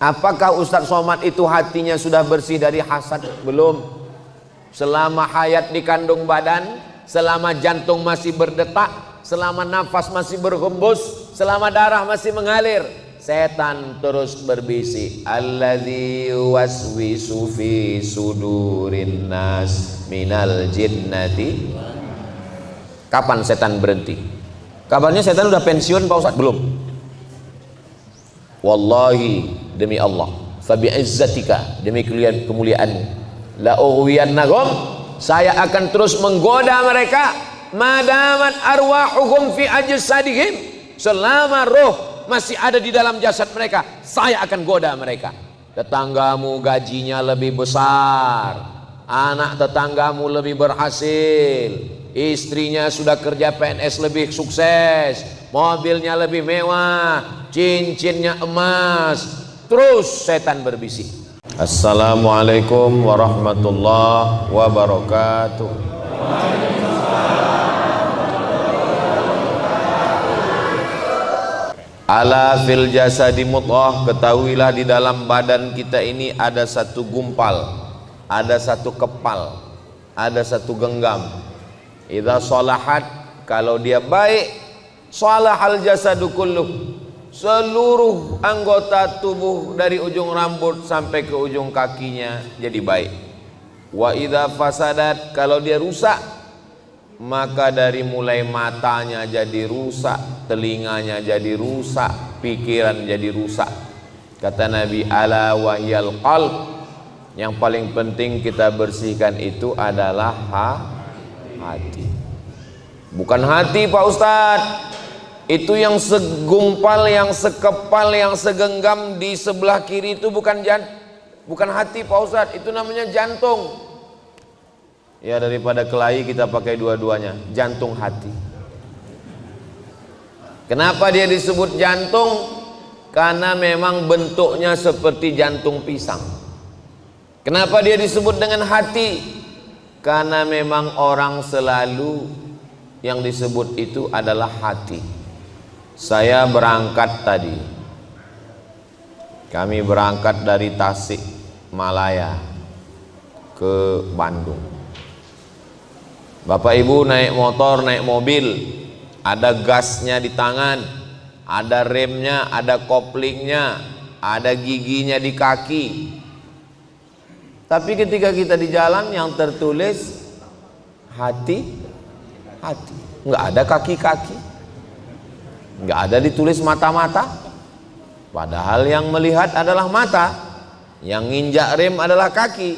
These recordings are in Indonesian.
Apakah Ustadz Somad itu hatinya sudah bersih dari hasad? Belum. Selama hayat di kandung badan, selama jantung masih berdetak, selama nafas masih berhembus, selama darah masih mengalir, setan terus berbisik. Alladzi waswisu fi sudurin nas minal jinnati. Kapan setan berhenti? Kabarnya setan udah pensiun Pak Ustadz? Belum. Wallahi, demi Allah, fabi izzatika, demi kemuliaanmu, la ughwiyannahum, saya akan terus menggoda mereka, madamat arwahuhum fi ajsadihim, selama roh masih ada di dalam jasad mereka, saya akan goda mereka. Tetanggamu gajinya lebih besar, anak tetanggamu lebih berhasil, istrinya sudah kerja PNS lebih sukses, mobilnya lebih mewah, cincinnya emas. Terus setan berbisik. Assalamualaikum warahmatullahi wabarakatuh. Ala fil jasadi mudghah, ketahuilah di dalam badan kita ini ada satu gumpal, ada satu kepal, ada satu genggam. Idza shalahat, kalau dia baik, shalahal jasadu kulluh, seluruh anggota tubuh dari ujung rambut sampai ke ujung kakinya jadi baik. Wa idza fasadat, kalau dia rusak, maka dari mulai matanya jadi rusak, telinganya jadi rusak, pikiran jadi rusak. Kata Nabi, ala wahyal qalb, yang paling penting kita bersihkan itu adalah hati. Bukan hati Pak Ustadz, itu yang segumpal, yang sekepal, yang segenggam di sebelah kiri itu bukan hati Pak Ustadz, itu namanya jantung. Ya, daripada kelahi kita pakai dua-duanya, jantung hati. Kenapa dia disebut jantung? Karena memang bentuknya seperti jantung pisang. Kenapa dia disebut dengan hati? Karena memang orang selalu yang disebut itu adalah hati. Saya berangkat tadi, kami berangkat dari Tasik Malaya ke Bandung. Bapak Ibu naik motor, naik mobil, ada gasnya di tangan, ada remnya, ada koplingnya, ada giginya di kaki. Tapi ketika kita di jalan yang tertulis hati, nggak ada kaki-kaki, nggak ada ditulis mata-mata. Padahal yang melihat adalah mata, yang nginjak rem adalah kaki,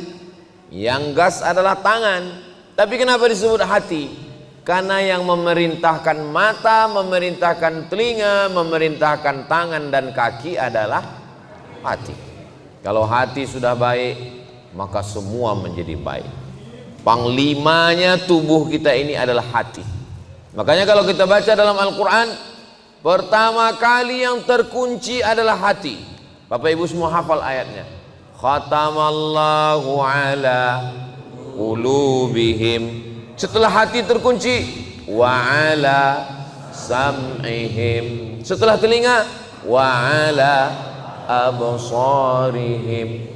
yang gas adalah tangan. Tapi kenapa disebut hati? Karena yang memerintahkan mata, memerintahkan telinga, memerintahkan tangan dan kaki adalah hati. Kalau hati sudah baik, maka semua menjadi baik. Panglimanya tubuh kita ini adalah hati. Makanya kalau kita baca dalam Al-Quran, pertama kali yang terkunci adalah hati. Bapak Ibu semua hafal ayatnya. Khatamallahu ala qulubihim. Setelah hati terkunci, wa ala sam'ihim. Setelah telinga, wa ala absarihim.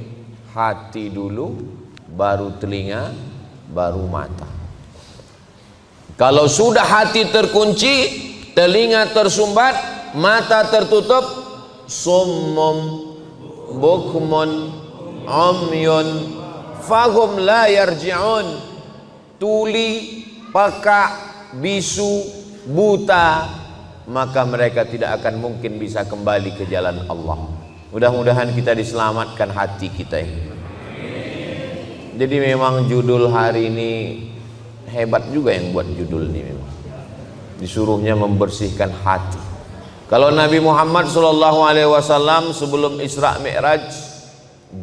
Hati dulu, baru telinga, baru mata. Kalau sudah hati terkunci, telinga tersumbat, mata tertutup, summum bukmun umyun fahum la yarji'un, tuli, peka, bisu, buta, maka mereka tidak akan mungkin bisa kembali ke jalan Allah. Mudah-mudahan kita diselamatkan hati kita ini. Jadi memang judul hari ini hebat juga yang buat judul ini, memang disuruhnya membersihkan hati. Kalau Nabi Muhammad SAW sebelum Isra Mi'raj,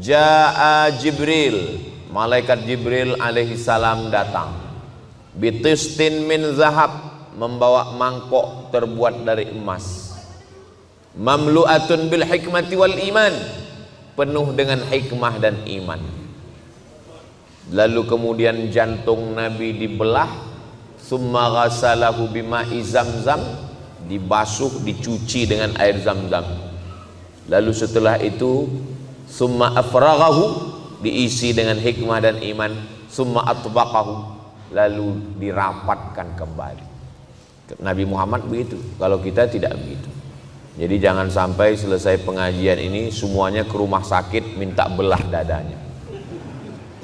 Ja'a Jibril, malaikat Jibril alaihi salam datang, bitistin min zahab, membawa mangkok terbuat dari emas, mamlu'atun bil hikmati wal iman, penuh dengan hikmah dan iman. Lalu kemudian jantung Nabi dibelah, summa ghasalahu bima'i zamzam, dibasuh, dicuci dengan air zam-zam. Lalu setelah itu summa afraghahu, diisi dengan hikmah dan iman, summa atbaqahu, lalu dirapatkan kembali. Nabi Muhammad begitu, kalau kita tidak begitu. Jadi jangan sampai selesai pengajian ini semuanya ke rumah sakit minta belah dadanya.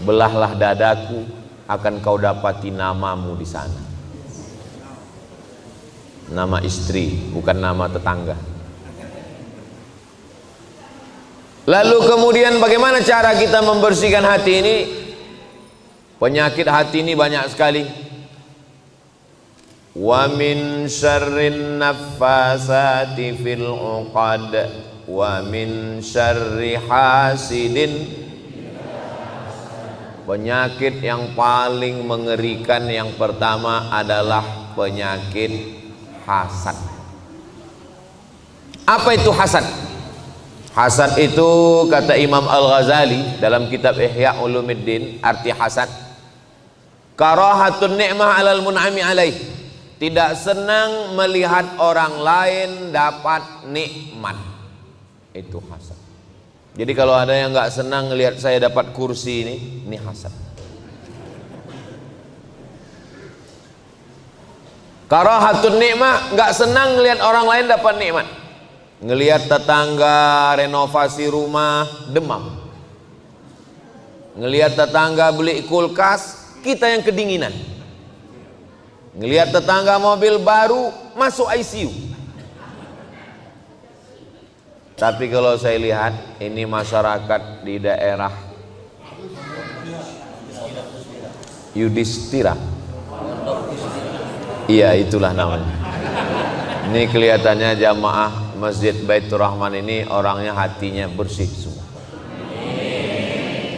Belahlah dadaku, akan kau dapati namamu di sana. Nama istri, bukan nama tetangga. Lalu kemudian bagaimana cara kita membersihkan hati ini? Penyakit hati ini banyak sekali. Wa min syarrin naffasati fil 'uqad wa min syarri hasidin. Penyakit yang paling mengerikan yang pertama adalah penyakit hasad. Apa itu hasad? Hasad itu kata Imam Al-Ghazali dalam kitab Ihya Ulumuddin, arti hasad karahatun ni'mah 'alal mun'ami 'alaih. Tidak senang melihat orang lain dapat nikmat. Itu hasad. Jadi kalau ada yang nggak senang melihat saya dapat kursi ini hasad. Karahatun nikmah, nggak senang melihat orang lain dapat nikmat. Ngelihat tetangga renovasi rumah, demam. Ngelihat tetangga beli kulkas, kita yang kedinginan. Ngelihat tetangga mobil baru, masuk ICU. Tapi kalau saya lihat ini masyarakat di daerah Yudhistira, iya itulah namanya. Ini kelihatannya jamaah Masjid Baitur Rahman ini orangnya hatinya bersih semua.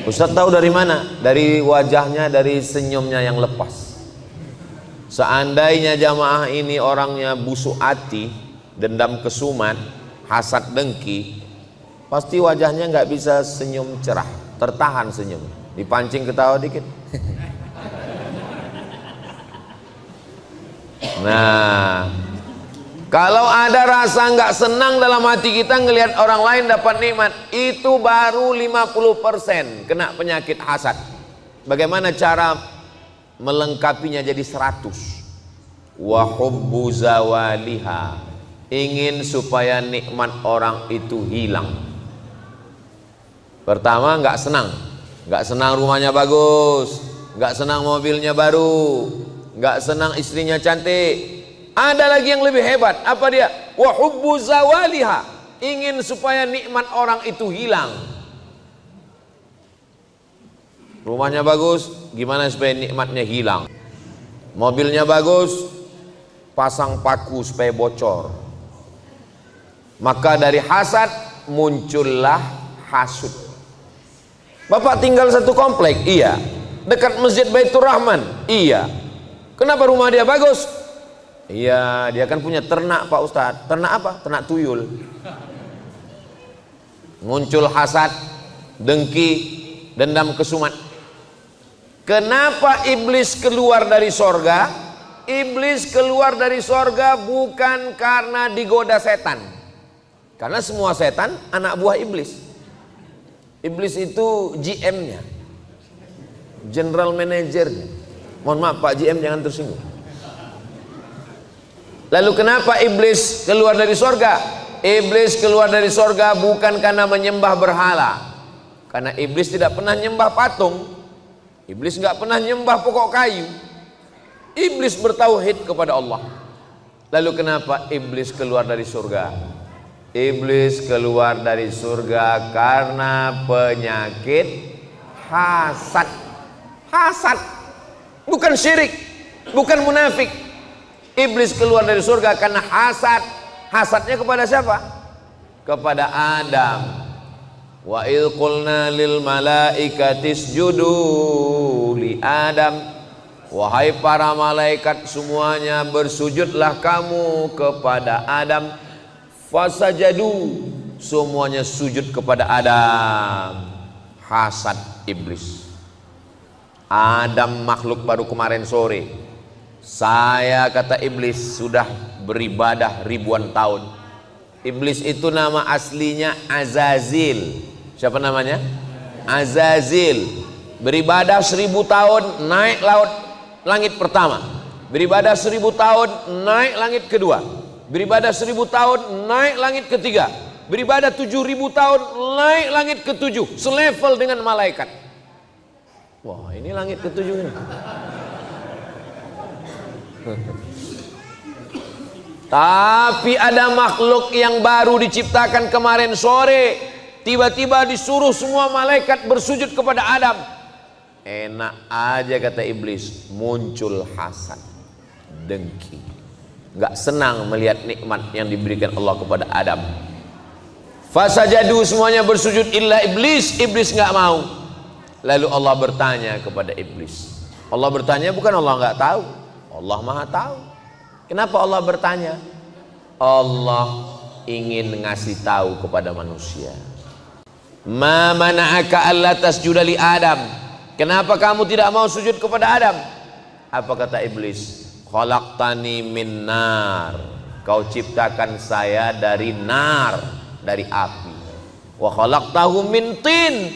Ustaz tahu dari mana? Dari wajahnya, dari senyumnya yang lepas. Seandainya jamaah ini orangnya busuk hati, dendam kesumat, hasad dengki, pasti wajahnya nggak bisa senyum cerah, tertahan senyum, dipancing ketawa dikit. Nah, kalau ada rasa nggak senang dalam hati kita ngelihat orang lain dapat nikmat, itu baru 50% kena penyakit hasad. Bagaimana cara melengkapinya jadi 100? Wa hubbu zawaliha, ingin supaya nikmat orang itu hilang. Pertama nggak senang rumahnya bagus, nggak senang mobilnya baru, nggak senang istrinya cantik. Ada lagi yang lebih hebat, apa dia? Wa hubbu zawaliha, ingin supaya nikmat orang itu hilang. Rumahnya bagus, gimana supaya nikmatnya hilang? Mobilnya bagus, pasang paku supaya bocor. Maka dari hasad muncullah hasud. Bapak tinggal satu komplek, iya. Dekat Masjid Baitur Rahman, iya. Kenapa rumah dia bagus? Iya, dia kan punya ternak Pak Ustadz. Ternak apa? Ternak tuyul. Muncul hasad, dengki, dendam kesumat. Kenapa iblis keluar dari sorga? Iblis keluar dari sorga bukan karena digoda setan. Karena semua setan anak buah iblis. Iblis itu GM-nya, General Manager-nya. Mohon maaf Pak GM, jangan tersinggung. Lalu kenapa iblis keluar dari sorga? Iblis keluar dari sorga bukan karena menyembah berhala. Karena iblis tidak pernah nyembah patung. Iblis nggak pernah nyembah pokok kayu. Iblis bertauhid kepada Allah. Lalu kenapa iblis keluar dari surga? Iblis keluar dari surga karena penyakit hasad. Hasad, bukan syirik, bukan munafik. Iblis keluar dari surga karena hasad. Hasadnya kepada siapa? Kepada Adam. Wa idh qulna lil malaikati isjudu li Adam, wahai para malaikat semuanya bersujudlah kamu kepada Adam. Fasajadu, semuanya sujud kepada Adam. Hasad iblis. Adam makhluk baru kemarin sore. Saya kata iblis sudah beribadah ribuan tahun. Iblis itu nama aslinya Azazil. Siapa namanya? Azazil. Beribadah 1000 tahun, naik langit pertama. Beribadah 1000 tahun, naik langit kedua. Beribadah 1000 tahun, naik langit ketiga. Beribadah 7000 tahun, naik langit ketujuh. Selevel dengan malaikat. Wah, ini langit ketujuh ini. Tapi ada makhluk yang baru diciptakan kemarin sore. Tiba-tiba disuruh semua malaikat bersujud kepada Adam. Enak aja kata iblis, muncul hasad, dengki, gak senang melihat nikmat yang diberikan Allah kepada Adam. Fasajadu, semuanya bersujud illa iblis. Iblis gak mau. Lalu Allah bertanya kepada iblis. Allah bertanya bukan Allah gak tahu, Allah maha tahu. Kenapa Allah bertanya? Allah ingin ngasih tahu kepada manusia. Ma mana'aka alla tasjuda li Adam. Kenapa kamu tidak mau sujud kepada Adam? Apa kata iblis? Khalaqtani min nar. Kau ciptakan saya dari nar, dari api. Wa khalaqtahu min tin.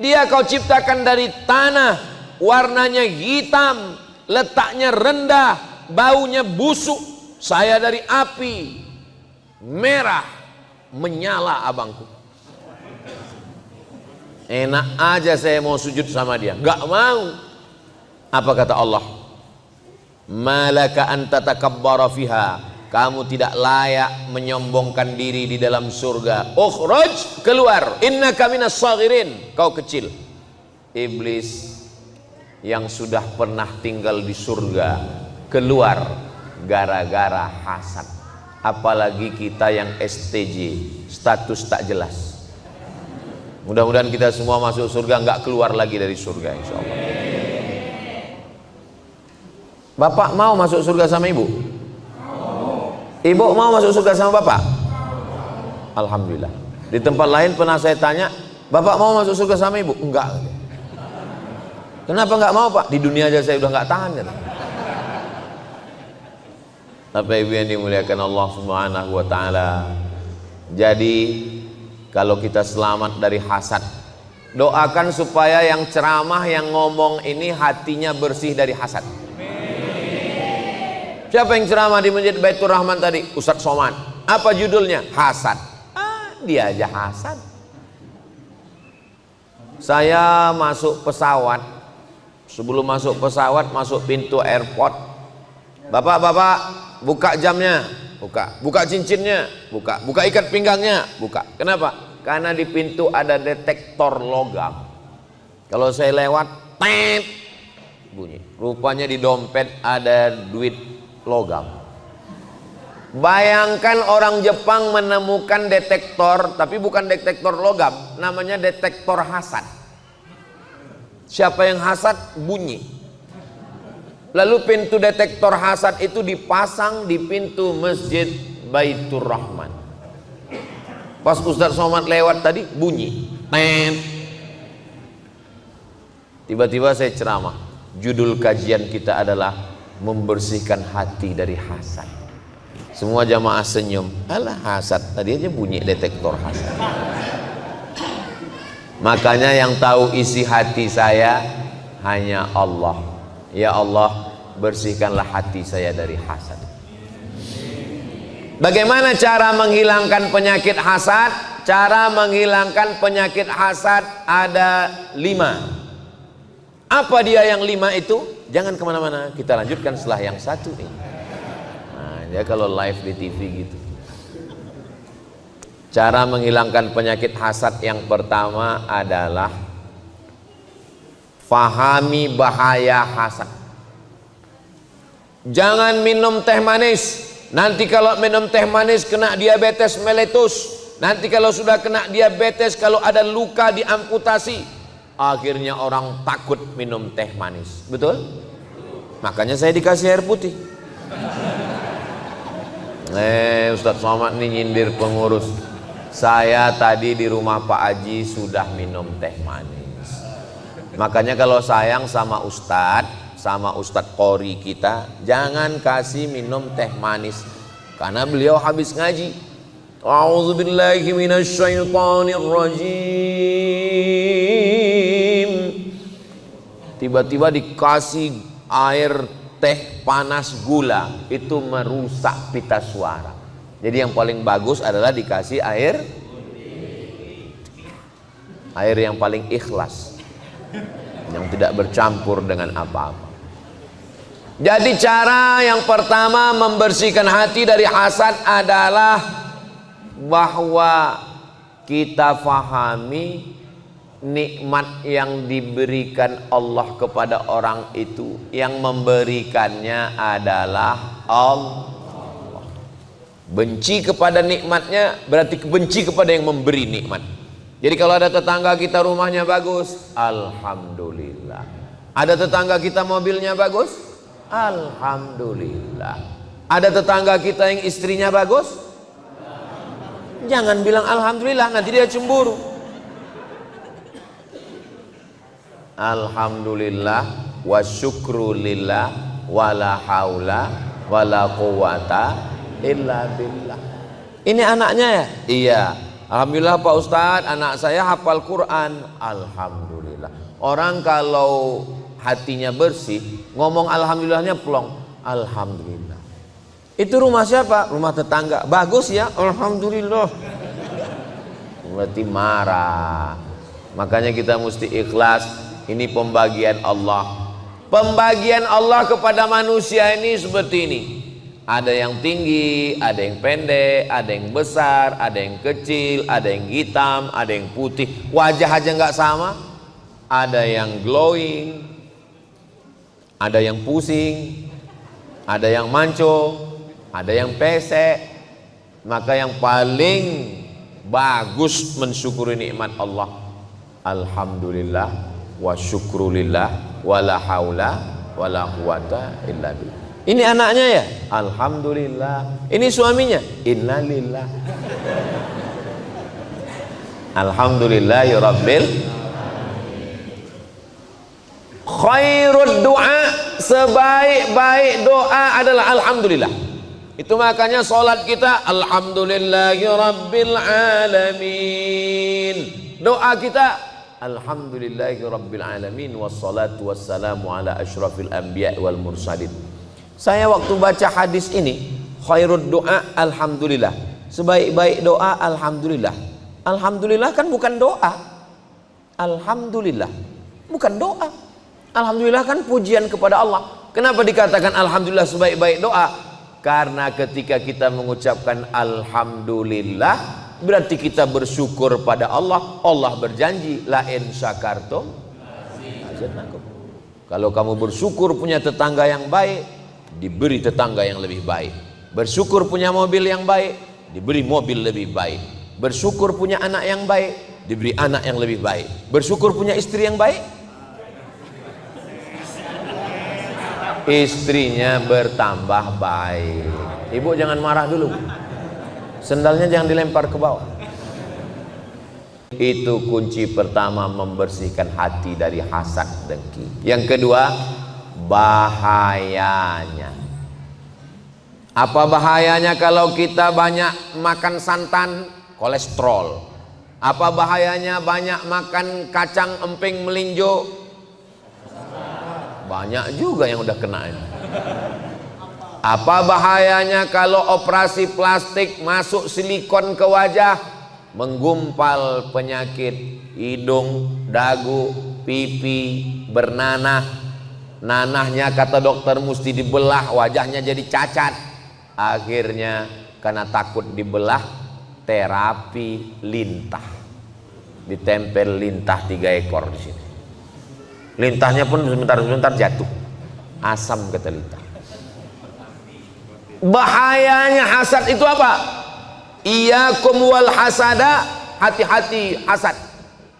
Dia kau ciptakan dari tanah, warnanya hitam, letaknya rendah, baunya busuk. Saya dari api, merah, menyala abangku. Enak aja saya mau sujud sama dia, gak mau. Apa kata Allah? Malaka anta takabbara fiha. Kamu tidak layak menyombongkan diri di dalam surga. Ukhraj, keluar. Innaka minas saghirin. Kau kecil. Iblis yang sudah pernah tinggal di surga keluar gara-gara hasad. Apalagi kita yang STJ, status tak jelas. Mudah-mudahan kita semua masuk surga, nggak keluar lagi dari surga, insya Allah. Bapak mau masuk surga sama ibu? Ibu mau masuk surga sama bapak? Alhamdulillah. Di tempat lain pernah saya tanya, bapak mau masuk surga sama ibu? Enggak. Kenapa nggak mau pak? Di dunia aja saya udah nggak tahan kan? Bapak ibu yang dimuliakan Allah Subhanahu wa Ta'ala. Jadi kalau kita selamat dari hasad, doakan supaya yang ceramah, yang ngomong ini hatinya bersih dari hasad. Siapa yang ceramah di Masjid Baitur Rahman tadi? Ustadz Somad. Apa judulnya? Hasad. Dia aja hasad. Saya masuk pesawat. Sebelum masuk pesawat, masuk pintu airport. Bapak, buka jamnya. Buka cincinnya, buka ikat pinggangnya, buka. Kenapa? Karena di pintu ada detektor logam. Kalau saya lewat, tet, bunyi. Rupanya di dompet ada duit logam. Bayangkan orang Jepang menemukan detektor, tapi bukan detektor logam, namanya detektor hasad. Siapa yang hasad? Bunyi. Lalu pintu detektor hasad itu dipasang di pintu Masjid Baitur Rahman. Pas Ustadz Somad lewat tadi bunyi. Tiba-tiba saya ceramah. Judul kajian kita adalah membersihkan hati dari hasad. Semua jamaah senyum. Alah hasad, tadi aja bunyi detektor hasad. Makanya yang tahu isi hati saya hanya Allah. Ya Allah, bersihkanlah hati saya dari hasad. Bagaimana cara menghilangkan penyakit hasad? Cara menghilangkan penyakit hasad ada 5. Apa dia yang 5 itu? Jangan kemana-mana, kita lanjutkan setelah yang 1 ini. Nah, ya kalau live di TV gitu. Cara menghilangkan penyakit hasad yang pertama adalah fahami bahaya hasad. Jangan minum teh manis. Nanti kalau minum teh manis kena diabetes meletus. Nanti kalau sudah kena diabetes, kalau ada luka diamputasi. Akhirnya orang takut minum teh manis. Betul? Makanya saya dikasih air putih. Ustadz Somad nih nyindir pengurus. Saya tadi di rumah Pak Haji sudah minum teh manis. Makanya kalau sayang sama Ustadz Qori kita, jangan kasih minum teh manis, karena beliau habis ngaji. A'udzubillahi minasyaitonirrajim. tiba-tiba dikasih air teh panas gula, itu merusak pita suara. Jadi yang paling bagus adalah dikasih air yang paling ikhlas, yang tidak bercampur dengan apa-apa. Jadi cara yang pertama membersihkan hati dari hasad adalah bahwa kita fahami nikmat yang diberikan Allah kepada orang itu, yang memberikannya adalah Allah. Benci kepada nikmatnya berarti benci kepada yang memberi nikmat. Jadi kalau ada tetangga kita rumahnya bagus, alhamdulillah. Ada tetangga kita mobilnya bagus, alhamdulillah. Ada tetangga kita yang istrinya bagus, jangan bilang alhamdulillah, nanti dia cemburu. Alhamdulillah wa syukrulillah wala haula wala quwata illa billah. Ini anaknya ya? Iya. Alhamdulillah Pak Ustadz, anak saya hafal Quran. Alhamdulillah. Orang kalau hatinya bersih, ngomong alhamdulillahnya plong. Alhamdulillah. Itu rumah siapa? Rumah tetangga. Bagus ya? Alhamdulillah. Berarti marah. Makanya kita mesti ikhlas. Ini pembagian Allah. Pembagian Allah kepada manusia ini seperti ini. Ada yang tinggi, ada yang pendek, ada yang besar, ada yang kecil, ada yang hitam, ada yang putih. Wajah aja nggak sama. Ada yang glowing, ada yang pusing, ada yang mancung, ada yang pesek. Maka yang paling bagus mensyukuri nikmat Allah, alhamdulillah wa syukrulillah wala haula wala quwata illa billah. Ini anaknya ya, alhamdulillah. Ini suaminya, innalillah. Alhamdulillahi rabbil. Khairud doa, sebaik-baik doa adalah alhamdulillah. Itu makanya sholat kita alhamdulillahi rabbil alamin. Doa kita alhamdulillahi rabbil alamin, wassalatu wassalamu ala asyrafil anbiya wal mursalin. Saya waktu baca hadis ini, khairud doa alhamdulillah, sebaik-baik doa alhamdulillah. Alhamdulillah kan bukan doa. Alhamdulillah bukan doa. Alhamdulillah kan pujian kepada Allah. Kenapa dikatakan alhamdulillah sebaik-baik doa? Karena ketika kita mengucapkan alhamdulillah, berarti kita bersyukur pada Allah. Allah berjanji, la in syakartum azidannakum. Kalau kamu bersyukur punya tetangga yang baik, diberi tetangga yang lebih baik. Bersyukur punya mobil yang baik, diberi mobil lebih baik. Bersyukur punya anak yang baik, diberi anak yang lebih baik. Bersyukur punya istri yang baik, istrinya bertambah baik. Ibu jangan marah dulu, sendalnya jangan dilempar ke bawah. Itu kunci pertama membersihkan hati dari hasad dengki. Yang kedua, bahayanya. Apa bahayanya kalau kita banyak makan santan? Kolesterol. Apa bahayanya banyak makan kacang emping melinjo? Banyak juga yang udah kena ini. Apa bahayanya kalau operasi plastik masuk silikon ke wajah, menggumpal penyakit hidung, dagu, pipi, bernanah. Nanahnya kata dokter mesti dibelah, wajahnya jadi cacat. Akhirnya karena takut dibelah, terapi lintah. Ditempel lintah 3 ekor di sini. Lintahnya pun sebentar-sebentar jatuh. Asam kata lintah. Bahayanya hasad itu apa? Iyyakum wal hasada, hati-hati hasad.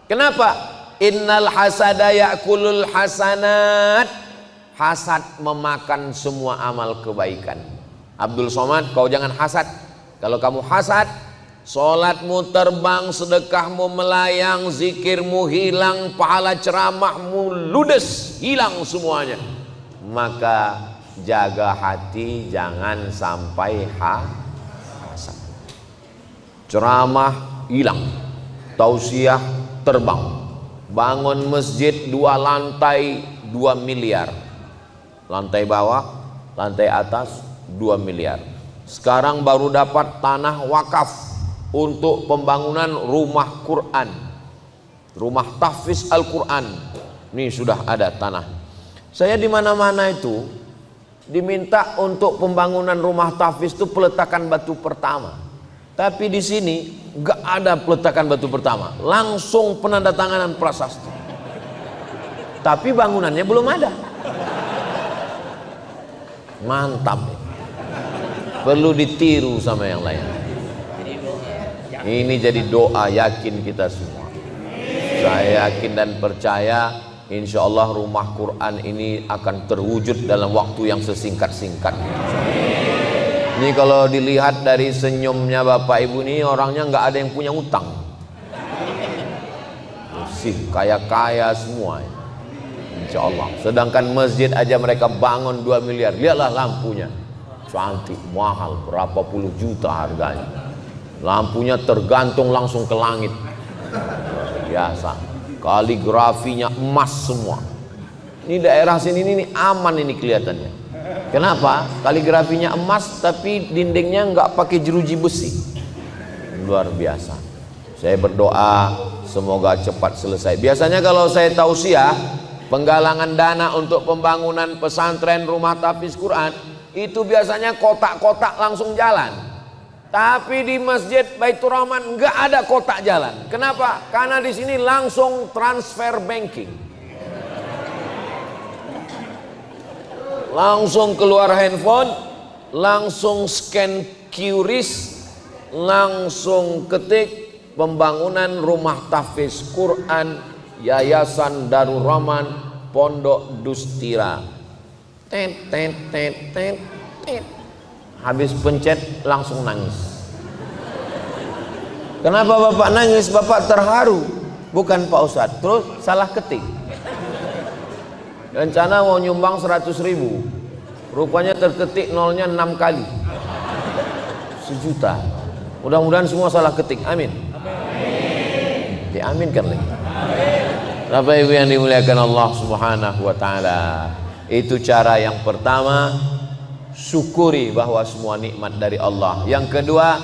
Kenapa? Innal hasada ya'kulul hasanat. Hasad memakan semua amal kebaikan. Abdul Somad, kau jangan hasad. Kalau kamu hasad, sholatmu terbang, sedekahmu melayang, zikirmu hilang, pahala ceramahmu ludes, hilang semuanya. Maka jaga hati, jangan sampai hasad. Ceramah hilang, tausiah terbang, bangun masjid 2 lantai 2 miliar. Lantai bawah, lantai atas 2 miliar. Sekarang baru dapat tanah wakaf untuk pembangunan rumah Quran, rumah tahfiz Al-Quran. Ini sudah ada tanah. Saya di mana-mana itu diminta untuk pembangunan rumah tahfiz itu peletakan batu pertama. Tapi di sini nggak ada peletakan batu pertama, langsung penandatanganan prasasti. Tapi bangunannya belum ada. Mantap. Perlu ditiru sama yang lain. Ini jadi doa yakin kita semua. Saya yakin dan percaya insya Allah rumah Quran ini akan terwujud dalam waktu yang sesingkat-singkatnya. Ini kalau dilihat dari senyumnya Bapak Ibu ini, orangnya nggak ada yang punya utang. Bersih, kaya-kaya semua. Insya Allah. Sedangkan masjid aja mereka bangun 2 miliar. Lihatlah lampunya. Cantik, mahal, berapa puluh juta harganya. Lampunya tergantung langsung ke langit. Biasa. Kaligrafinya emas semua. Ini daerah sini ini aman ini kelihatannya. Kenapa? Kaligrafinya emas tapi dindingnya nggak pakai jeruji besi. Luar biasa. Saya berdoa semoga cepat selesai. Biasanya kalau saya tausiah penggalangan dana untuk pembangunan pesantren rumah tahfiz Quran, itu biasanya kotak-kotak langsung jalan. Tapi di Masjid Baitur Rahman nggak ada kotak jalan. Kenapa? Karena di sini langsung transfer banking. Langsung keluar handphone, langsung scan QRIS, langsung ketik pembangunan rumah tahfiz Quran Yayasan Darul Rahman Pondok Dustira. Tet tet tet tet tet. Habis pencet langsung nangis. Kenapa Bapak nangis? Bapak terharu. Bukan Pak Ustadz. Terus salah ketik. Rencana mau nyumbang 100.000. Rupanya terketik nolnya 6 kali. 1 juta. Mudah-mudahan semua salah ketik. Amin. Diaminkan lagi. Bapak Ibu yang dimuliakan Allah Subhanahu wa taala. Itu cara yang pertama, syukuri bahwa semua nikmat dari Allah. Yang kedua,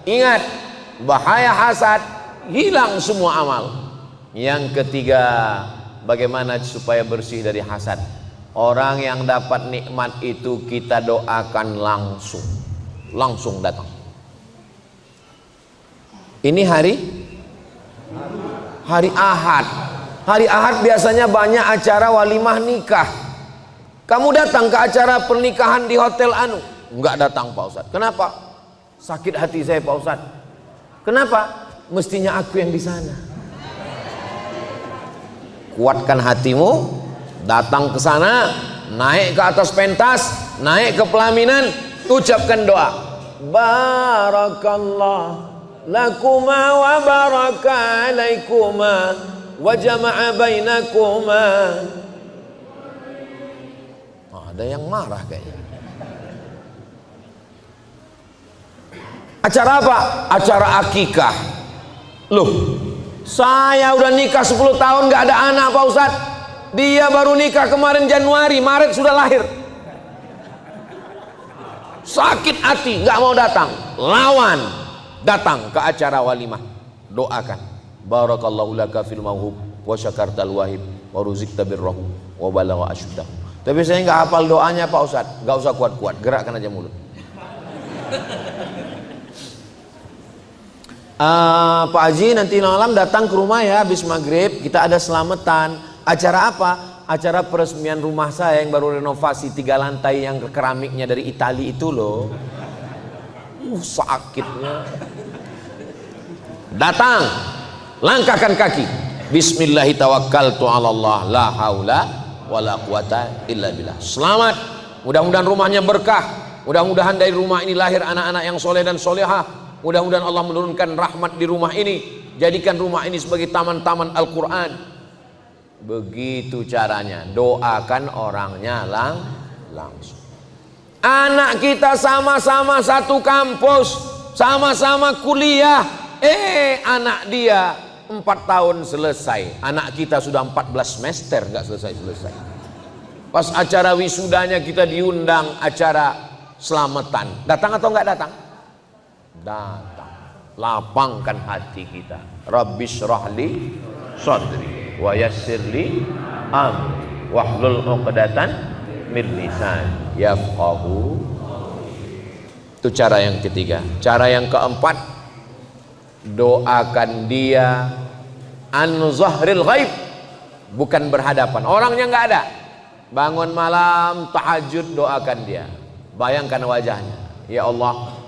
ingat bahaya hasad, hilang semua amal. Yang ketiga, bagaimana supaya bersih dari hasad. Orang yang dapat nikmat itu kita doakan langsung datang. Ini hari Ahad. Hari Ahad biasanya banyak acara walimah nikah. Kamu datang ke acara pernikahan di Hotel Anu? Enggak datang Pak Ustadz. Kenapa? Sakit hati saya Pak Ustadz. Kenapa? Mestinya aku yang di sana. Kuatkan hatimu, datang ke sana, naik ke atas pentas, naik ke pelaminan, ucapkan doa. Barakallah lakuma wa baraka alaikuma wa jama'a bainakuma. Ada yang marah kayaknya. Acara apa? Acara akikah. Loh, saya udah nikah 10 tahun gak ada anak Pak Ustadz. Dia baru nikah kemarin Januari, Maret sudah lahir. Sakit hati, gak mau datang. Lawan, datang ke acara walimah. Doakan. Barakallahu laka fil mawhub wa syakartal wahib wa ruzikta birrahum wa balagha asyuddahu. Tapi saya nggak hafal doanya Pak Ustadz. Nggak usah kuat-kuat, gerakkan aja mulut. Pak Haji nanti malam datang ke rumah ya, habis maghrib kita ada selamatan. Acara apa? Acara peresmian rumah saya yang baru renovasi 3 lantai yang keramiknya dari Itali itu loh. Sakitnya. Datang, langkahkan kaki. Bismillahirrahmanirrahim. La haula wala quwata illa billah. Selamat. Mudah-mudahan rumahnya berkah. Mudah-mudahan dari rumah ini lahir anak-anak yang soleh dan solehah. Mudah-mudahan Allah menurunkan rahmat di rumah ini. Jadikan rumah ini sebagai taman-taman Al-Quran. Begitu caranya. Doakan orangnya langsung. Anak kita sama-sama satu kampus, sama-sama kuliah. Anak dia 4 tahun selesai. Anak kita sudah 14 semester nggak selesai-selesai. Pas acara wisudanya kita diundang acara selamatan. Datang atau enggak datang? Datang. Lapangkan hati kita. Rabbis rahli sadri wa yassirli amri wahlul 'uqdatan min lisan yafqahu. Itu cara yang ketiga. Cara yang keempat, doakan dia an zahril ghaib, bukan berhadapan. Orangnya enggak ada. Bangun malam tahajud, doakan dia. Bayangkan wajahnya. Ya Allah,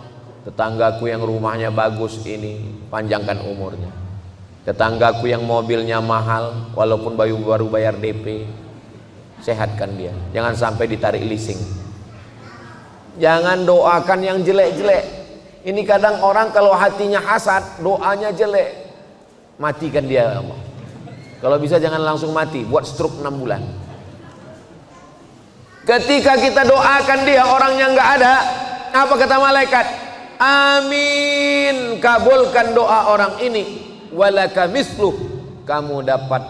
tetanggaku yang rumahnya bagus ini, panjangkan umurnya. Tetanggaku yang mobilnya mahal, walaupun baru bayar DP, sehatkan dia. Jangan sampai ditarik leasing. Jangan doakan yang jelek-jelek. Ini kadang orang kalau hatinya hasad, doanya jelek. Matikan dia ya Allah. Kalau bisa jangan langsung mati, buat stroke 6 bulan. Ketika kita doakan dia, orangnya nggak ada, apa kata malaikat? Amin, kabulkan doa orang ini. Walaka misluh, kamu dapat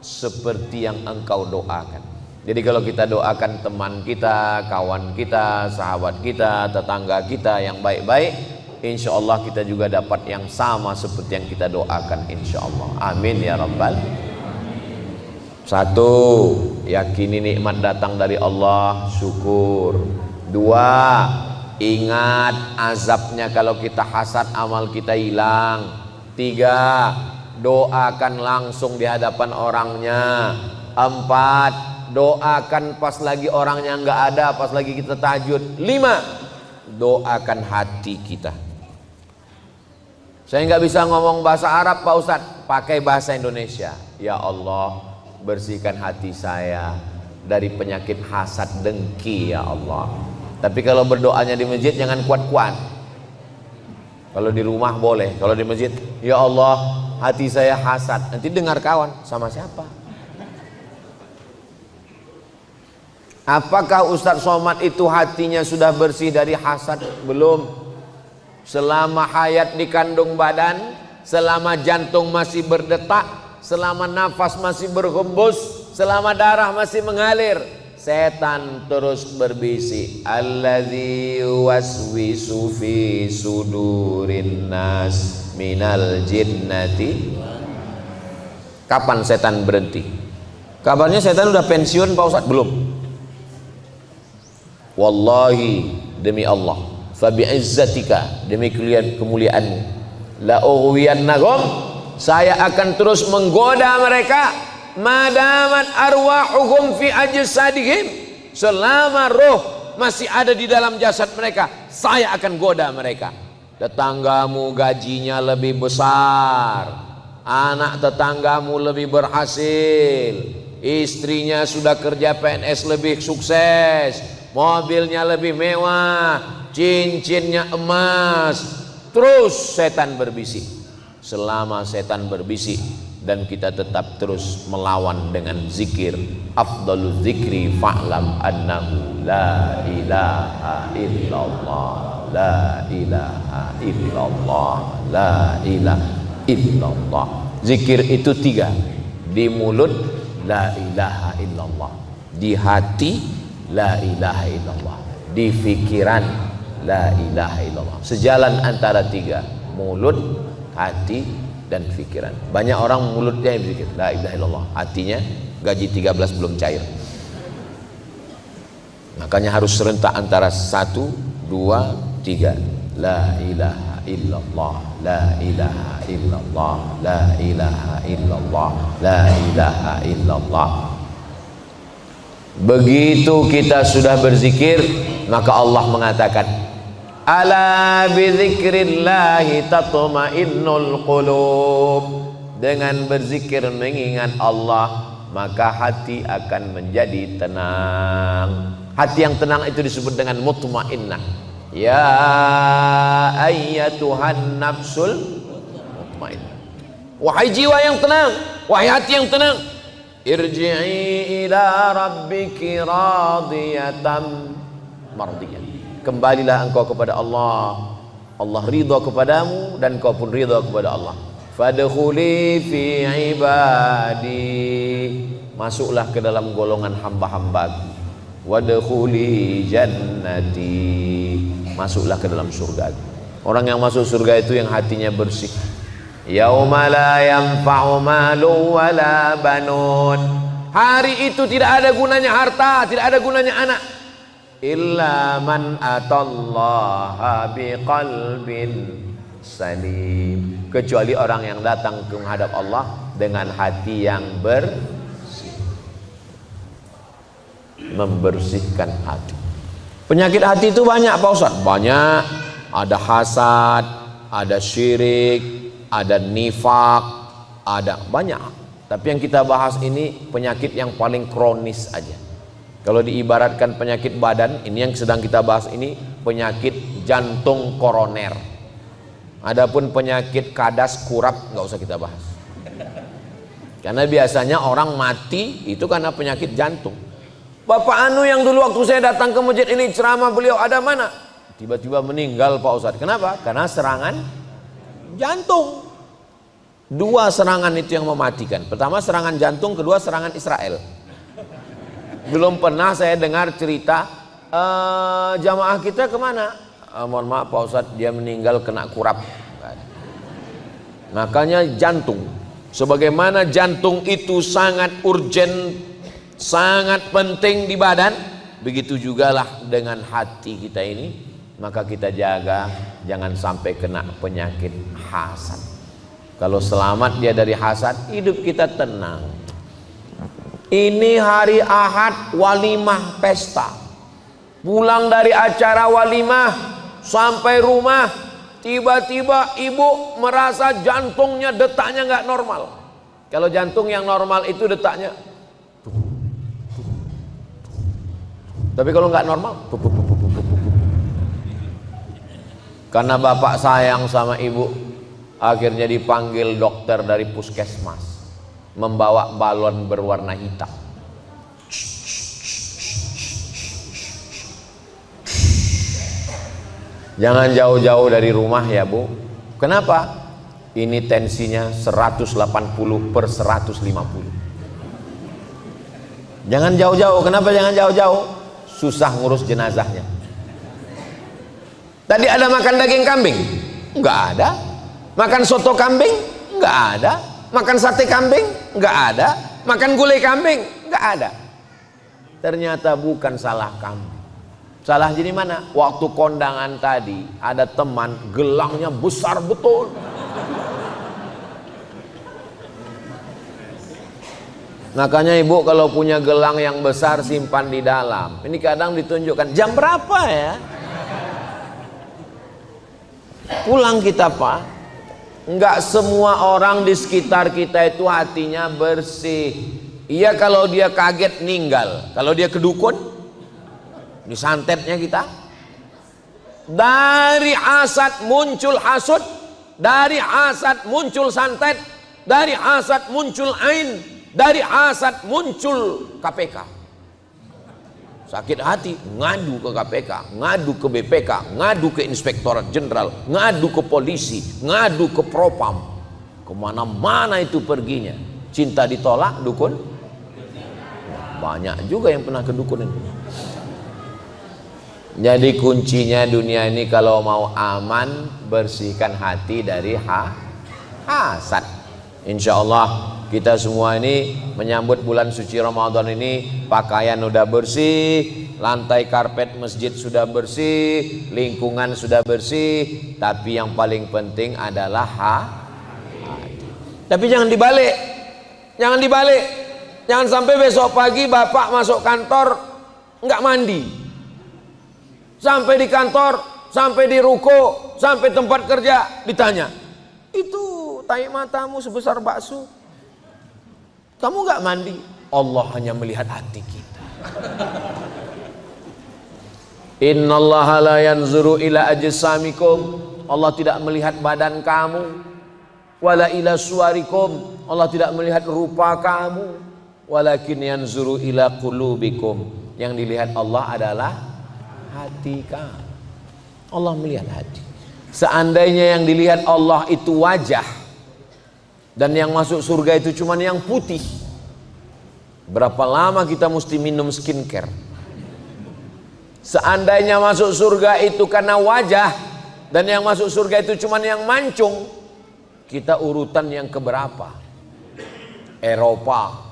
seperti yang engkau doakan. Jadi kalau kita doakan teman kita, kawan kita, sahabat kita, tetangga kita yang baik-baik, insya Allah kita juga dapat yang sama seperti yang kita doakan, insya Allah. Amin ya rabbal. Satu, yakini nikmat datang dari Allah, syukur. Dua, ingat azabnya kalau kita hasad, amal kita hilang. Tiga, doakan langsung di hadapan orangnya. Empat, doakan pas lagi orangnya nggak ada, pas lagi kita tahajud. Lima, doakan hati kita. Saya nggak bisa ngomong bahasa Arab Pak Ustadz, pakai bahasa Indonesia. Ya Allah, bersihkan hati saya dari penyakit hasad dengki ya Allah. Tapi kalau berdoanya di masjid jangan kuat-kuat. Kalau di rumah boleh, kalau di masjid, ya Allah hati saya hasad. Nanti dengar kawan, sama siapa? Apakah Ustadz Somad itu hatinya sudah bersih dari hasad? Belum. Selama hayat di kandung badan, selama jantung masih berdetak, selama nafas masih berhembus, selama darah masih mengalir, setan terus berbisik. Alladzi waswisu fi sudurin nas minal jinnati. Kapan setan berhenti? Kabarnya setan udah pensiun Pak Ustadz? Belum. Wallahi, demi Allah, fa bi'izzatika, demi kemuliaanmu, la ughwiyannahum, saya akan terus menggoda mereka, madamat arwahuhum fi ajsadihim, selama roh masih ada di dalam jasad mereka, saya akan goda mereka. Tetanggamu gajinya lebih besar, anak tetanggamu lebih berhasil, istrinya sudah kerja PNS lebih sukses, mobilnya lebih mewah, cincinnya emas. Terus setan berbisik. Selama setan berbisik dan kita tetap terus melawan dengan zikir, afdalul zikri fa'lam annahu la ilaha illallah, la ilaha illallah, la ilaha illallah. Zikir itu 3. Di mulut la ilaha illallah, di hati la ilaha illallah, di pikiran la ilaha illallah. Sejalan antara 3, mulut, hati, dan pikiran. Banyak orang mulutnya yang berzikir la ilaha illallah, hatinya gaji 13 belum cair. Makanya harus serentak antara 1, 2, 3. La ilaha illallah, la ilaha illallah, la ilaha illallah, la ilaha illallah. Begitu kita sudah berzikir, maka Allah mengatakan, ala bizikrillahi tatma'innul qulub. Dengan berzikir mengingat Allah, maka hati akan menjadi tenang. Hati yang tenang itu disebut dengan mutmainnah. Ya ayyatuhan nafsul mutmainnah. Wahai jiwa yang tenang, wahai hati yang tenang, irji'i ila rabbiki radiyatan mardiyah. Kembalilah engkau kepada Allah. Allah ridha kepadamu dan kau pun ridha kepada Allah. Fadkhuli fi ibadi, masuklah ke dalam golongan hamba-hambaku. Wadkhuli jannati, masuklah ke dalam surga. Orang yang masuk surga itu yang hatinya bersih. Yauma la yanfa'u malu wala banun, hari itu tidak ada gunanya harta, tidak ada gunanya anak. Illa man atallaha biqalbin salim, kecuali orang yang datang ke menghadap Allah dengan hati yang bersih. Membersihkan hati. Penyakit hati itu banyak Pak Ustaz, banyak. Ada hasad, ada syirik, ada nifak, ada banyak. Tapi yang kita bahas ini penyakit yang paling kronis aja. Kalau diibaratkan penyakit badan, ini yang sedang kita bahas ini penyakit jantung koroner. Adapun penyakit kadas kurap nggak usah kita bahas. Karena biasanya orang mati itu karena penyakit jantung. Bapak Anu yang dulu waktu saya datang ke masjid ini ceramah beliau ada mana? Tiba-tiba meninggal Pak Ustadz. Kenapa? Karena serangan jantung. Dua serangan itu yang mematikan. Pertama serangan jantung, kedua serangan Israel. Belum pernah saya dengar cerita jamaah kita kemana? Mohon maaf Pak Ustadz, dia meninggal kena kurap. Makanya jantung, sebagaimana jantung itu sangat urgen, sangat penting di badan, begitu jugalah dengan hati kita ini. Maka kita jaga jangan sampai kena penyakit hasad. Kalau selamat dia dari hasad, hidup kita tenang. Ini hari Ahad, walimah pesta. Pulang dari acara walimah sampai rumah, tiba-tiba ibu merasa jantungnya detaknya nggak normal. Kalau jantung yang normal itu detaknya, tapi kalau nggak normal, karena bapak sayang sama ibu, akhirnya dipanggil dokter dari puskesmas, membawa balon berwarna hitam. Jangan jauh-jauh dari rumah ya Bu. Kenapa? Ini tensinya 180/150. Jangan jauh-jauh. Kenapa jangan jauh-jauh? Susah ngurus jenazahnya. Tadi ada makan daging kambing? Enggak ada. Makan soto kambing? Enggak ada. Makan sate kambing? Enggak ada. Makan gulai kambing? Enggak ada. Ternyata bukan salah kamu. Salah jadi mana? Waktu kondangan tadi ada teman gelangnya besar betul. Makanya ibu kalau punya gelang yang besar simpan di dalam. Ini kadang ditunjukkan jam berapa ya? Pulang kita Pak. Enggak semua orang di sekitar kita itu hatinya bersih. Iya kalau dia kaget ninggal. Kalau dia kedukun, disantetnya kita. Dari hasad muncul hasud, dari hasad muncul santet, dari hasad muncul ain, dari hasad muncul KPK. Sakit hati, ngadu ke KPK, ngadu ke BPK, ngadu ke Inspektorat Jenderal, ngadu ke polisi, ngadu ke Propam. Kemana-mana itu perginya. Cinta ditolak, dukun. Banyak juga yang pernah ke dukun itu. Jadi kuncinya dunia ini kalau mau aman, bersihkan hati dari hasad. Insya Allah kita semua ini menyambut bulan suci Ramadan ini, pakaian sudah bersih, lantai karpet masjid sudah bersih, lingkungan sudah bersih, tapi yang paling penting adalah hati. Tapi jangan dibalik, jangan dibalik, jangan sampai besok pagi bapak masuk kantor nggak mandi, sampai di kantor, sampai di ruko, sampai tempat kerja ditanya, itu tai matamu sebesar bakso, kamu nggak mandi. Allah hanya melihat hati kita. Innallaha la yanzuru ila ajsamikum, Allah tidak melihat badan kamu. Wala ila suwarikum, Allah tidak melihat rupa kamu. Walakin yanzuru ila qulubikum, yang dilihat Allah adalah hati kamu. Allah melihat hati. Seandainya yang dilihat Allah itu wajah, dan yang masuk surga itu cuma yang putih, Berapa lama kita mesti minum skincare? Seandainya masuk surga itu karena wajah, dan yang masuk surga itu cuman yang mancung, kita urutan yang keberapa? Eropa,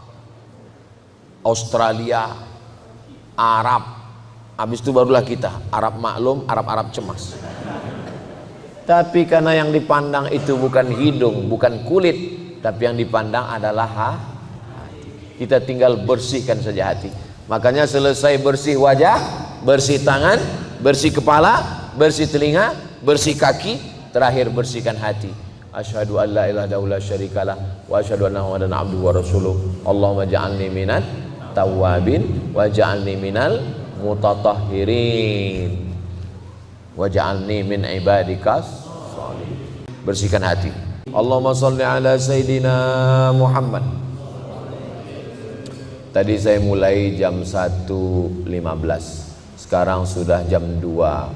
Australia, Arab, habis itu barulah kita. Arab maklum, Arab cemas. Tapi karena yang dipandang itu bukan hidung, bukan kulit, tapi yang dipandang adalah hati. Kita tinggal bersihkan saja hati. Makanya selesai bersih wajah, bersih tangan, bersih kepala, bersih telinga, bersih kaki, terakhir bersihkan hati. Asyhadu an la ilaha illallah syarikalah wa asyhadu anna muhammadan abduhu wa rasuluh. Allahumma ja'alni minat tawwabin wa ja'alni minal mutatahhirin wa ja'alni min ibadikas sholihin. Bersihkan hati. Allahumma shalli ala sayyidina Muhammad. Tadi saya mulai jam 1.15, sekarang sudah jam 2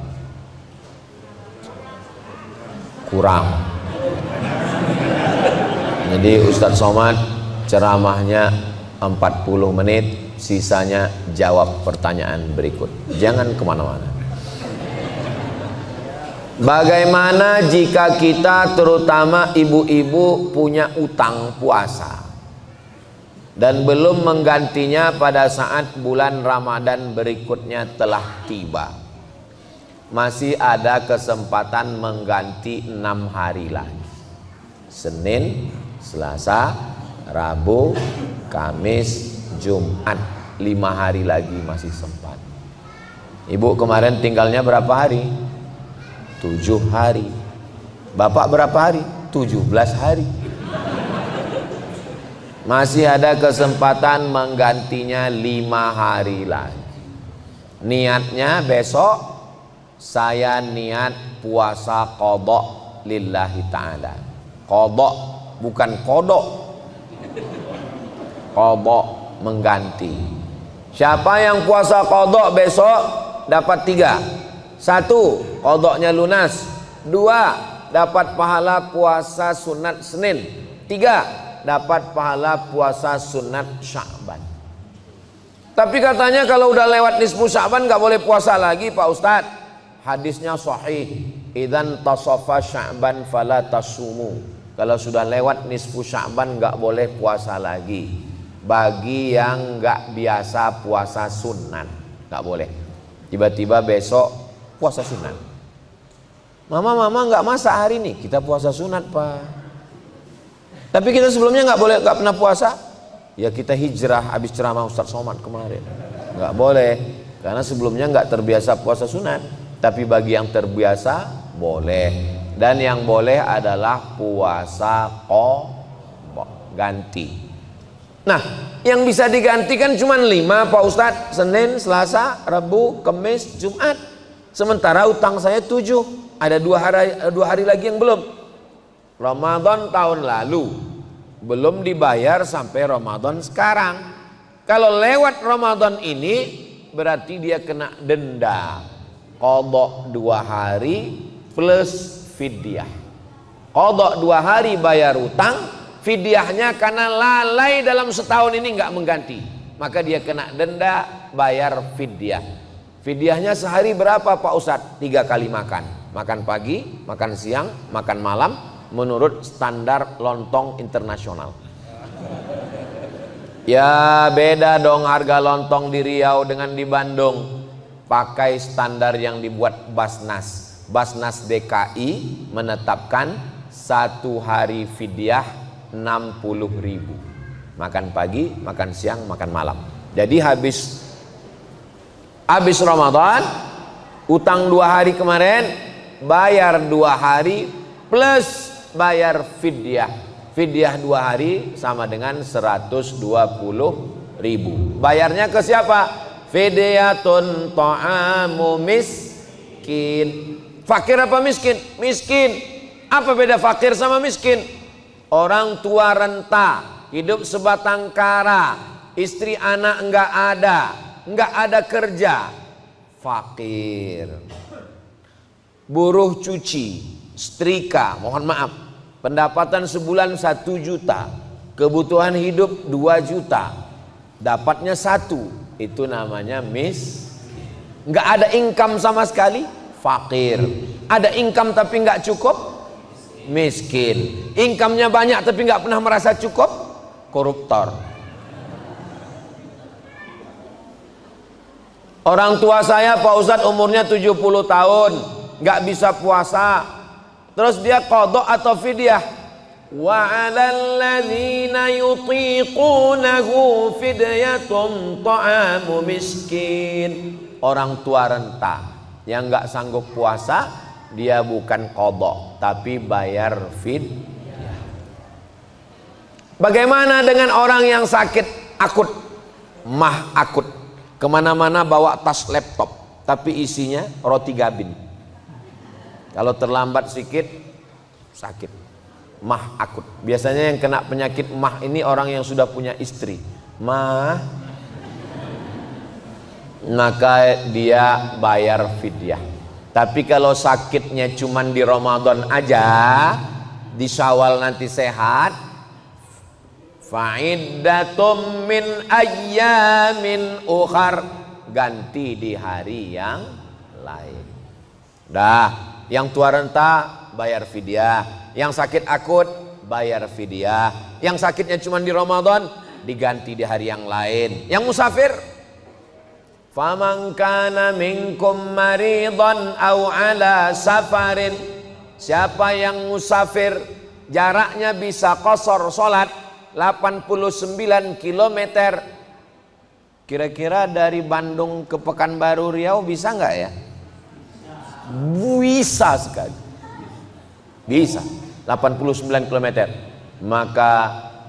kurang. Jadi Ustadz Somad ceramahnya 40 menit, sisanya jawab pertanyaan berikut. Jangan kemana-mana. Bagaimana jika kita, terutama ibu-ibu, punya utang puasa dan belum menggantinya pada saat bulan Ramadan berikutnya telah tiba? Masih ada kesempatan mengganti 6 hari lagi. Senin, Selasa, Rabu, Kamis, Jumat, 5 hari lagi masih sempat. Ibu kemarin tinggalnya berapa hari? 7 hari. Bapak berapa hari? 17 hari. Masih ada kesempatan menggantinya 5 hari lagi. Niatnya besok saya niat puasa qadha lillahi ta'ala. Qadha bukan kodok. Qadha mengganti. Siapa yang puasa qadha besok dapat 3. 1, qadhanya lunas. 2, dapat pahala puasa sunat Senin. 3, dapat pahala puasa sunat Sya'ban. Tapi katanya kalau udah lewat nisfu Sya'ban nggak boleh puasa lagi, Pak Ustadz. Hadisnya sahih. Idzan tasafa Sya'ban fala tasumu. Kalau sudah lewat nisfu Sya'ban nggak boleh puasa lagi. Bagi yang nggak biasa puasa sunat, nggak boleh. Tiba-tiba besok puasa sunat. Mama nggak masak hari ini, kita puasa sunat, Pak. Tapi kita sebelumnya nggak pernah puasa. Ya kita hijrah habis ceramah Ustadz Somad kemarin. Nggak boleh, karena sebelumnya nggak terbiasa puasa sunat. Tapi bagi yang terbiasa boleh. Dan yang boleh adalah puasa ganti. Nah, yang bisa digantikan cuma 5, Pak Ustadz. Senin, Selasa, Rabu, Kamis, Jumat. Sementara utang saya 7. Ada 2 hari lagi yang belum. Ramadan tahun lalu belum dibayar sampai Ramadan sekarang. Kalau lewat Ramadan ini berarti dia kena denda. Qadha 2 hari plus fidyah. Qadha 2 hari bayar utang, fidyahnya karena lalai dalam setahun ini nggak mengganti, maka dia kena denda, bayar fidyah. Fidyahnya sehari berapa, Pak Ustadz? 3 kali makan. Makan pagi, makan siang, makan malam, menurut standar lontong internasional. Ya beda dong harga lontong di Riau dengan di Bandung. Pakai standar yang dibuat Basnas. Basnas DKI menetapkan 1 hari fidyah 60.000. Makan pagi, makan siang, makan malam. Jadi habis Ramadan, utang 2 hari kemarin, bayar 2 hari plus bayar fidyah. Fidyah 2 hari sama dengan 120.000. Bayarnya ke siapa? Fidyatun ta'amu miskin. Fakir apa miskin? Miskin. Apa beda fakir sama miskin? Orang tua renta, hidup sebatang kara, istri anak enggak ada kerja, fakir. Buruh cuci, setrika, mohon maaf, pendapatan sebulan 1 juta, kebutuhan hidup 2 juta, dapatnya satu, itu namanya nggak ada income sama sekali, fakir. Ada income tapi nggak cukup, miskin. Income-nya banyak tapi nggak pernah merasa cukup, koruptor. Orang tua saya Pak Ustadz umurnya 70 tahun, nggak bisa puasa, terus dia qadha atau fidyah. Wa 'alal ladzina yutiqunahu fidyatun ta'amu miskin. Orang tua renta yang nggak sanggup puasa, dia bukan qadha tapi bayar fidyah. Bagaimana dengan orang yang sakit akut, mah akut, kemana-mana bawa tas laptop tapi isinya roti gabin, kalau terlambat sedikit sakit, mah akut. Biasanya yang kena penyakit mah ini orang yang sudah punya istri, mah, maka dia bayar fidyah. Tapi kalau sakitnya cuman di Ramadan aja, di Syawal nanti sehat, fa'iddatum min ayyamin ukhar, ganti di hari yang lain. Dah, yang tua renta bayar fidyah, yang sakit akut bayar fidyah, yang sakitnya cuma di Ramadan diganti di hari yang lain. Yang musafir, faman kana minkum maridan aw ala safarin, siapa yang musafir jaraknya bisa qasar salat 89 km, kira-kira dari Bandung ke Pekanbaru Riau bisa nggak ya? Bisa sekali, bisa 89 km. Maka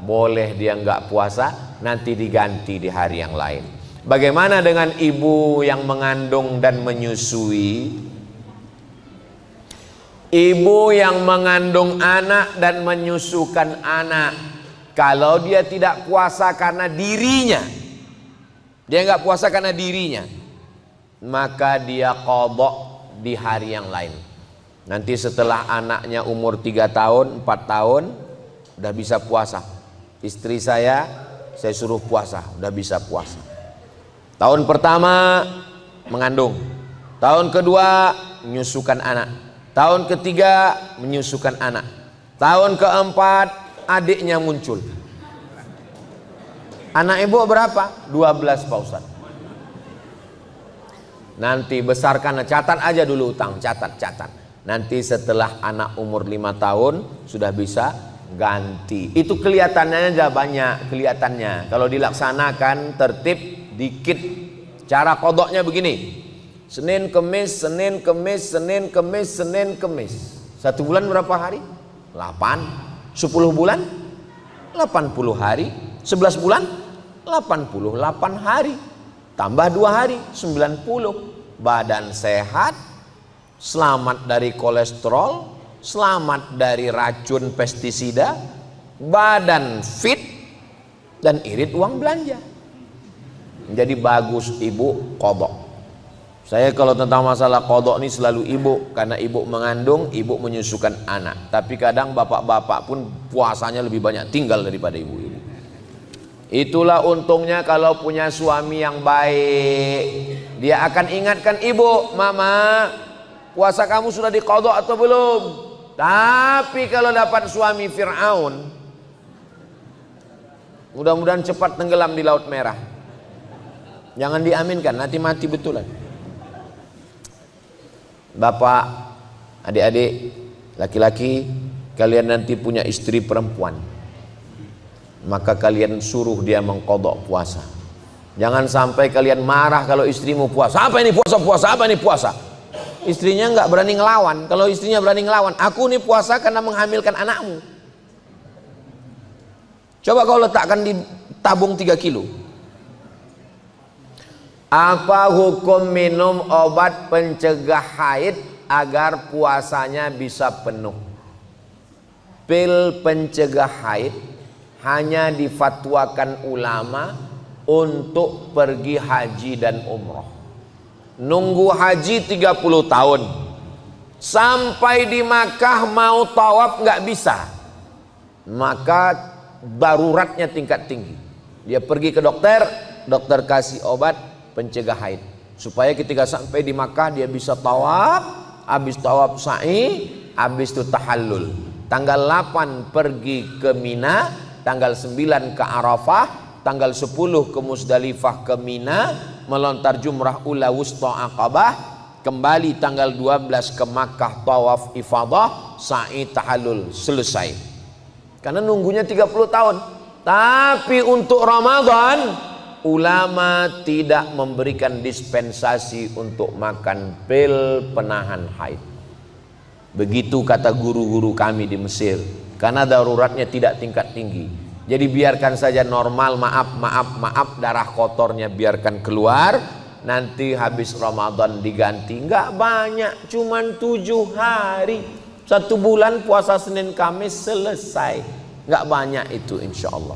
boleh dia nggak puasa, nanti diganti di hari yang lain. Bagaimana dengan ibu yang mengandung dan menyusui? Ibu yang mengandung anak dan menyusukan anak, kalau dia tidak puasa karena dirinya, dia nggak puasa karena dirinya, maka dia qadha di hari yang lain. Nanti setelah anaknya umur 3 tahun, 4 tahun, udah bisa puasa. Istri saya suruh puasa, udah bisa puasa. Tahun pertama mengandung, tahun kedua menyusukan anak, tahun ketiga menyusukan anak, tahun keempat adiknya muncul. Anak ibu berapa? 12 Pak Ustadz. Nanti besarkan, catat aja dulu utang, catat. Nanti setelah anak umur 5 tahun sudah bisa ganti. Itu kelihatannya aja banyak, kelihatannya. Kalau dilaksanakan tertib dikit. Cara kodoknya begini: Senin Kemis, Senin Kemis, Senin Kemis, Senin Kemis. 1 bulan berapa hari? 8. 10 bulan 80 hari. 11 bulan 88 hari. Tambah 2 hari 90. Badan sehat, selamat dari kolesterol, selamat dari racun pestisida, badan fit, dan irit uang belanja. Jadi bagus ibu qadha. Saya kalau tentang masalah qadha ini selalu ibu, karena ibu mengandung, ibu menyusukan anak. Tapi kadang bapak-bapak pun puasanya lebih banyak tinggal daripada ibu-ibu. Itulah untungnya kalau punya suami yang baik. Dia akan ingatkan ibu, mama, puasa kamu sudah diqadha atau belum? Tapi kalau dapat suami Fir'aun, mudah-mudahan cepat tenggelam di Laut Merah. Jangan diaminkan, nanti mati betulan. Bapak, adik-adik, laki-laki, kalian nanti punya istri perempuan, maka kalian suruh dia mengqadha puasa. Jangan sampai kalian marah kalau istrimu puasa. Apa ini puasa? Apa ini puasa? Istrinya nggak berani ngelawan. Kalau istrinya berani ngelawan, aku ini puasa karena menghamilkan anakmu. Coba kau letakkan di tabung 3 kilo. Apa hukum minum obat pencegah haid agar puasanya bisa penuh? Pil pencegah haid hanya difatwakan ulama untuk pergi haji dan umroh. Nunggu haji 30 tahun, sampai di Makkah mau tawaf nggak bisa, maka daruratnya tingkat tinggi. Dia pergi ke dokter, dokter kasih obat pencegah haid, supaya ketika sampai di Makkah dia bisa tawaf, habis tawaf sa'i, habis itu tahallul. Tanggal 8 pergi ke Mina, tanggal 9 ke Arafah, tanggal 10 ke Musdalifah ke Mina, melontar jumrah ula wusta Aqabah, kembali tanggal 12 ke Makkah tawaf ifadah, sa'i tahallul, selesai. Karena nunggunya 30 tahun. Tapi untuk Ramadan ulama tidak memberikan dispensasi untuk makan pil penahan haid. Begitu kata guru-guru kami di Mesir, karena daruratnya tidak tingkat tinggi. Jadi biarkan saja normal, maaf darah kotornya biarkan keluar, nanti habis Ramadan diganti. Enggak banyak, cuman 7 hari, 1 bulan puasa Senin Kamis selesai. Enggak banyak itu, insya Allah.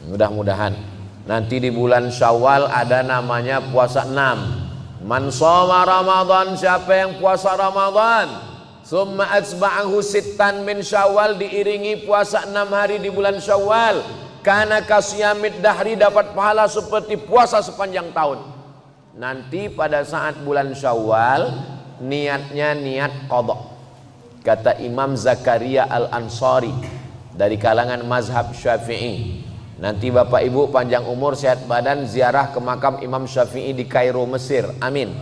Mudah-mudahan nanti di bulan Syawal ada namanya puasa 6. Man shoma Ramadan, siapa yang puasa Ramadan, summa atsba'ahu sittan min Syawal, diiringi puasa 6 hari di bulan Syawal, kana kasyamid dahri, dapat pahala seperti puasa sepanjang tahun. Nanti pada saat bulan Syawal niatnya niat qadha. Kata Imam Zakaria Al-Ansari dari kalangan mazhab Syafi'i. Nanti Bapak Ibu panjang umur, sehat badan, ziarah ke makam Imam Syafi'i di Kairo, Mesir. Amin.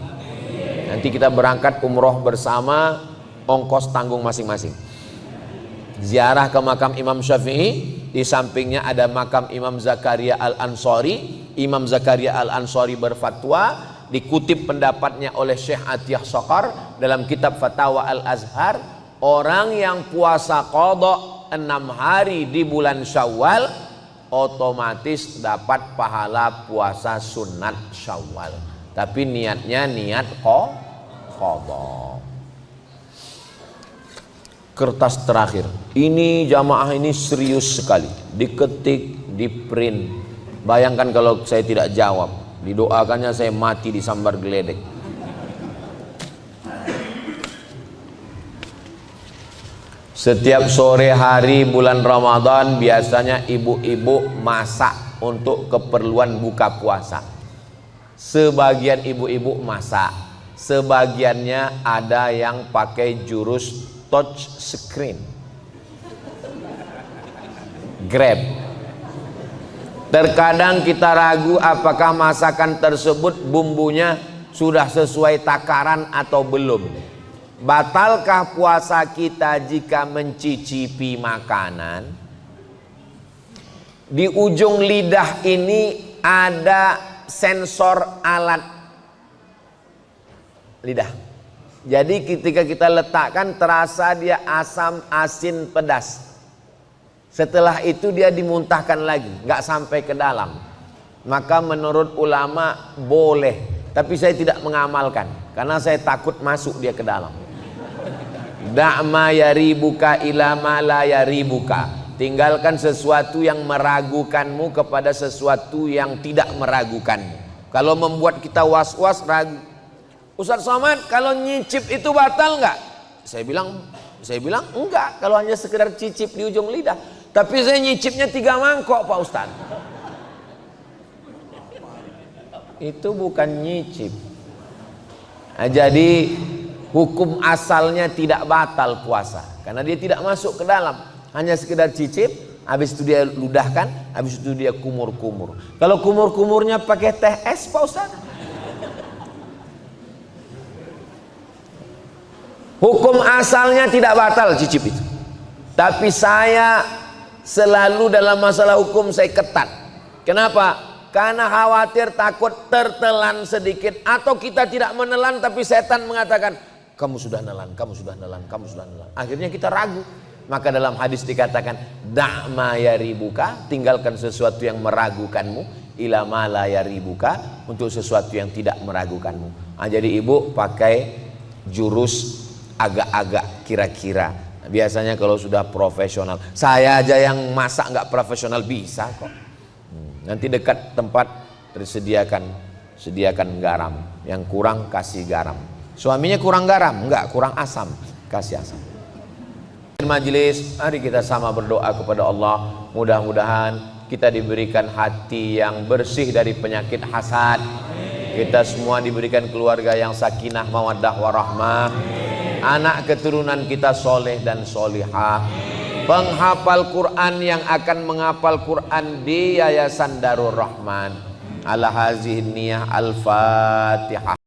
Nanti kita berangkat umroh bersama, ongkos tanggung masing-masing. Ziarah ke makam Imam Syafi'i, di sampingnya ada makam Imam Zakaria Al-Ansari. Imam Zakaria Al-Ansari berfatwa, dikutip pendapatnya oleh Syekh Atiyah Sokar dalam kitab Fatawa Al-Azhar, orang yang puasa qadha 6 hari di bulan Syawal otomatis dapat pahala puasa sunat Syawal, tapi niatnya niat qadha. Kertas terakhir ini, jamaah ini serius sekali, diketik, di print. Bayangkan kalau saya tidak jawab, didoakannya saya mati disambar geledek. Setiap sore hari bulan Ramadan biasanya ibu-ibu masak untuk keperluan buka puasa. Sebagian ibu-ibu masak, sebagiannya ada yang pakai jurus touch screen, Grab. Terkadang kita ragu apakah masakan tersebut bumbunya sudah sesuai takaran atau belum. Batalkah puasa kita jika mencicipi makanan? Di ujung lidah ini ada sensor alat lidah. Jadi ketika kita letakkan terasa dia asam, asin, pedas. Setelah itu dia dimuntahkan lagi, nggak sampai ke dalam. Maka menurut ulama boleh, tapi saya tidak mengamalkan karena saya takut masuk dia ke dalam. Da'ma yaribuka ila ma la yaribuka. Tinggalkan sesuatu yang meragukanmu kepada sesuatu yang tidak meragukanmu. Kalau membuat kita was-was, ragu. Ustaz Somad, kalau nyicip itu batal enggak? Saya bilang enggak, kalau hanya sekedar cicip di ujung lidah. Tapi saya nyicipnya 3 mangkok Pak Ustaz. Itu bukan nyicip. Nah, jadi hukum asalnya tidak batal puasa karena dia tidak masuk ke dalam, hanya sekedar cicip, habis itu dia ludahkan, habis itu dia kumur-kumur. Kalau kumur-kumurnya pakai teh es Pak Ustaz, hukum asalnya tidak batal cicip itu. Tapi saya selalu dalam masalah hukum saya ketat. Kenapa? Karena khawatir takut tertelan sedikit, atau kita tidak menelan tapi setan mengatakan kamu sudah nelan, kamu sudah nelan, kamu sudah nelan. Akhirnya kita ragu. Maka dalam hadis dikatakan da'ma yaribuka, tinggalkan sesuatu yang meragukanmu, ila ma la yaribuka, untuk sesuatu yang tidak meragukanmu. Nah, jadi ibu pakai jurus agak-agak kira-kira. Biasanya kalau sudah profesional, saya aja yang masak nggak profesional bisa kok. Nanti dekat tempat sediakan garam, yang kurang kasih garam. Suaminya kurang garam, enggak, kurang asam, kasih asam. Majelis, mari kita sama berdoa kepada Allah. Mudah-mudahan kita diberikan hati yang bersih dari penyakit hasad, kita semua diberikan keluarga yang sakinah mawaddah warahmah, anak keturunan kita soleh dan solihah, penghafal Quran yang akan menghafal Quran di Yayasan Darur Rahman. Ala hazihi niyah, al-Fatihah.